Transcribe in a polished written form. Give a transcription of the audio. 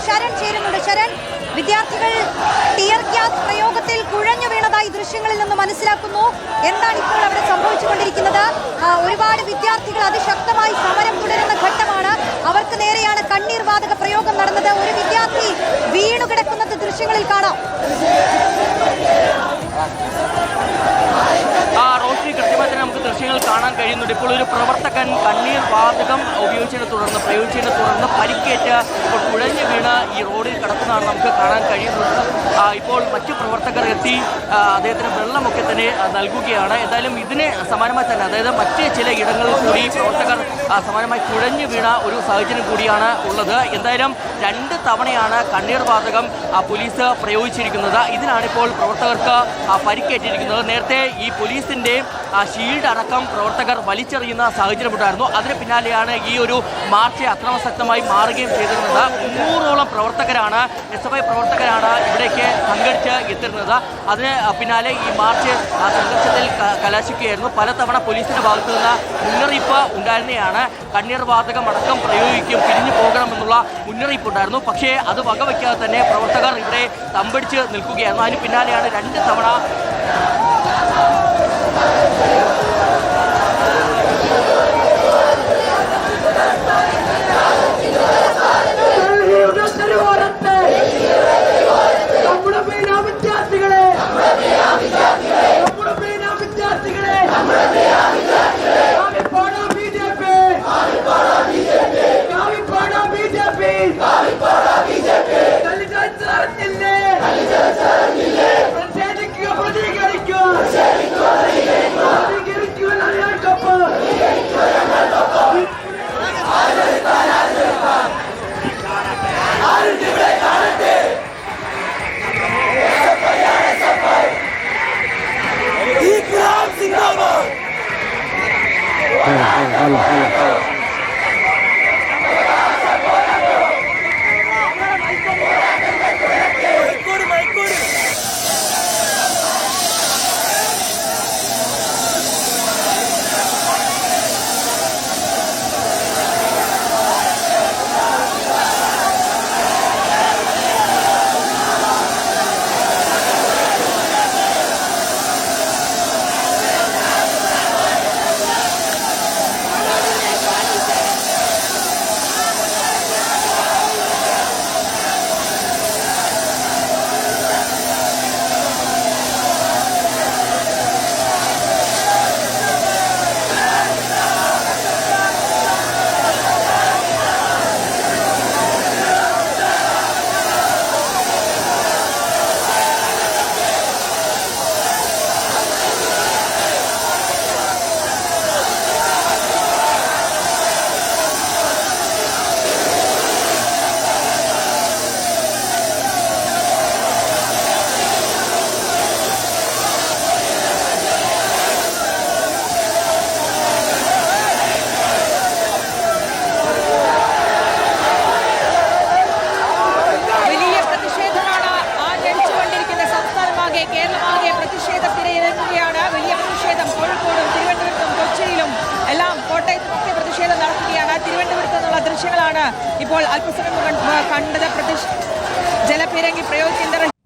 ശരൺ ചേരുന്നുണ്ട്. ശരൺ, വിദ്യാർത്ഥികൾ tear gas പ്രയോഗത്തിൽ കുഴഞ്ഞു വീണതായി ദൃശ്യങ്ങളിൽ നിന്ന് മനസ്സിലാക്കുന്നു. എന്താണ് ഇപ്പോൾ അവിടെ സംഭവിച്ചുകൊണ്ടിരിക്കുന്നത്? ഒരുപാട് വിദ്യാർത്ഥികൾ അതിശക്തമായി സമരം തുടരുന്ന ഘട്ടമാണ്. അവർക്ക് നേരെയാണ് കണ്ണീർ വാതക പ്രയോഗം നടന്നത്. ഒരു വിദ്യാർത്ഥി വീണുകിടക്കുന്നത് ദൃശ്യങ്ങളിൽ കാണാം. റോഷി, കൃത്യമായി തന്നെ നമുക്ക് ദൃശ്യങ്ങൾ കാണാൻ കഴിയുന്നുണ്ട്. ഇപ്പോൾ ഒരു പ്രവർത്തകൻ കണ്ണീർ വാതകം പ്രയോഗിച്ചതിനെ തുടർന്ന് പരിക്കേറ്റ് ഇപ്പോൾ കുഴഞ്ഞു വീണ് ഈ റോഡിൽ കിടക്കുന്നതാണ് നമുക്ക് കാണാൻ കഴിയുന്നത്. ഇപ്പോൾ മറ്റു പ്രവർത്തകർ എത്തി അദ്ദേഹത്തിന് വെള്ളമൊക്കെ തന്നെ നൽകുകയാണ്. എന്തായാലും ഇതിന് സമാനമായി തന്നെ, അതായത് മറ്റ് ചില ഇടങ്ങളിൽ കൂടി പ്രവർത്തകർ സമാനമായി കുഴഞ്ഞു വീണ ഒരു സാഹചര്യം കൂടിയാണ് ഉള്ളത്. എന്തായാലും 2 തവണയാണ് കണ്ണീർ വാതകം പോലീസ് പ്രയോഗിച്ചിരിക്കുന്നത്. ഇതിനാണിപ്പോൾ പ്രവർത്തകർക്ക് പരിക്കേറ്റിരിക്കുന്നത്. നേരത്തെ ഈ പോലീസിന്റെ ഷീൽഡ് അടക്കം പ്രവർത്തകർ വലിച്ചെറിയുന്ന സാഹചര്യമുണ്ടായിരുന്നു. അതിന് പിന്നാലെയാണ് ഈ ഒരു മാർച്ച് അക്രമാസക്തമായി മാറുകയും ചെയ്തിരുന്നത്. 300ഓളം പ്രവർത്തകരാണ്, SFI പ്രവർത്തകരാണ് ഇവിടേക്ക് സംഘടിച്ച് എത്തിരുന്നത്. അതിന് പിന്നാലെ ഈ മാർച്ച് സംഘർഷത്തിൽ കലാശിക്കുകയായിരുന്നു. പലതവണ പോലീസിന്റെ ഭാഗത്തു നിന്ന് മുന്നറിയിപ്പ് ഉണ്ടായിരുന്നതാണ്. കണ്ണീർ വാതകം അടക്കം പ്രയോഗിക്കും, പിരിഞ്ഞു പോകണമെന്നുള്ള മുന്നറിയിപ്പുണ്ടായിരുന്നു. പക്ഷേ അത് വകവയ്ക്കാതെ തന്നെ പ്രവർത്തകർ ഇവിടെ തമ്പടിച്ച് നിൽക്കുകയായിരുന്നു. അതിന് പിന്നാലെയാണ് 2 തവണ കേരളമാകെ പ്രതിഷേധത്തിനിറങ്ങുകയാണ്. വലിയ പ്രതിഷേധം കോഴിക്കോടും തിരുവനന്തപുരത്തും കൊച്ചിയിലും എല്ലാം കോട്ടയത്തും ഒക്കെ പ്രതിഷേധം നടത്തുകയാണ്. തിരുവനന്തപുരത്ത് നിന്നുള്ള ദൃശ്യങ്ങളാണ് ഇപ്പോൾ അല്പസമയം കണ്ടത്. ജലപീരങ്കി പ്രയോഗിക്കേണ്ട